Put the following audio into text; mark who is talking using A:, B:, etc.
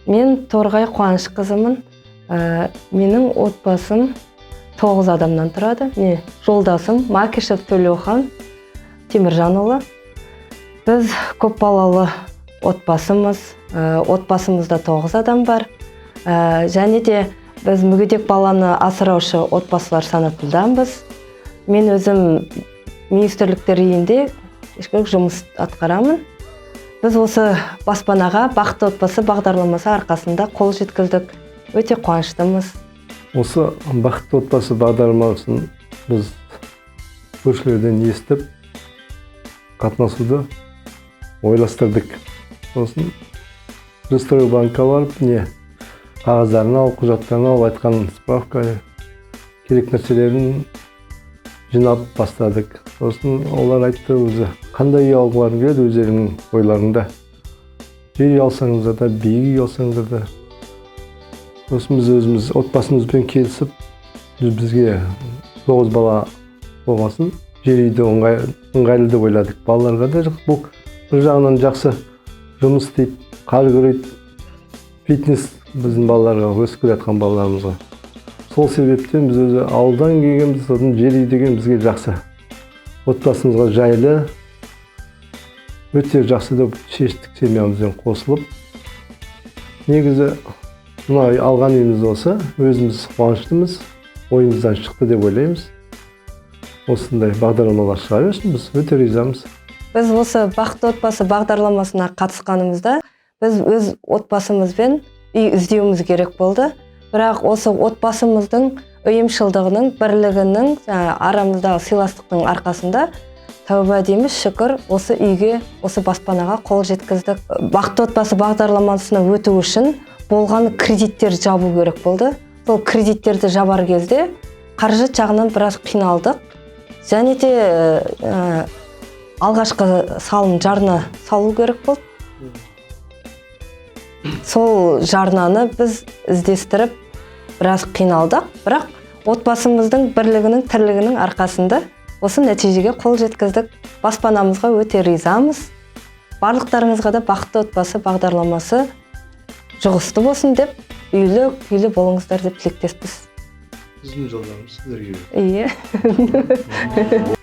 A: Мен Торғай Қуанышқызымын. Менің отбасым 9 адамнан тұрады. Мен жолдасым Макишев Төлеухан Теміржанұлы. Біз көп балалы отбасымыз. Отбасымызда 9 адам бар. Және де біз мүгедек баланы асыраушы отбасылар санатындамыз. Мен өзім министрліктер үйінде жұмыс атқарамын. Біз осы баспанаға бақытты отбасы бағдарламасы арқасында қол жеткіздік. Өте қуаныштымыз.
B: Осы бақытты отбасы бағдарламасын біз көршілерден естіп, қатынасуды ойластырдық. Сосын Жилстрой банкқа барып, қағаздарын алып, құжаттарын алып, айтқан справка керек нәрселерін жинап бастадық. Сосын олар айтты, өзі қандай үй алғыларың келеді өздерінің ойларында. Жер үй алсаңыздар да, биік үй алсаңыздар да. Сосын біз өзіміз отбасымызбен келісіп, бізге 9 бала болмасын, жер үйді ыңғайлы деп ойладық. Балаларға да бұл бір жағынан жақсы жұмыс істейді, қар көреді, фитнес біздің балаларға, өсіп келе жатқан балаларымызға. Сол себептен біз өзі ауылдан келгенбіз, содан жер үй деген бізге жақсы. Отбасымызға жайлы, өте жақсы деп шештік семьямызбен қосылып. Негізі мына алған үйіміз осы, өзіміз қуаныштымыз, ойымыздан шықты деп ойлаймыз. Осындай бағдарламалар шығару үшін біз өте ризамыз.
A: Біз осы бақытты отбасы бағдарламасына қатысқанымызда, біз өз отбасымызбен үй іздеуіміз керек болды. Бірақ осы отбасымыздың ұйымшылдығының, бірлігінің, арамыздағы сыйластықтың арқасында тәуба дейміз, шүкір, осы үйге, осы баспанаға қол жеткіздік. Бақытты отбасы бағдарламасына өту үшін болған кредиттер жабу керек болды. Сол кредиттерді жабар кезде қаржы жағынан біраз қиналдық. Және де алғашқы салым жарна салу керек болды. Сол жарнаны біз іздестіріп біраз қиналдық, бірақ отбасымыздың бірлігінің, тірлігінің арқасында осы нәтижеге қол жеткіздік. Баспанамызға өте ризамыз. Барлықтарыңызға да бақытты отбасы бағдарламасы жұғысты болсын деп, үйлі болыңыздар деп тілектеспіз.
B: Біздің жолдарымыз сіздерге.
A: Иә.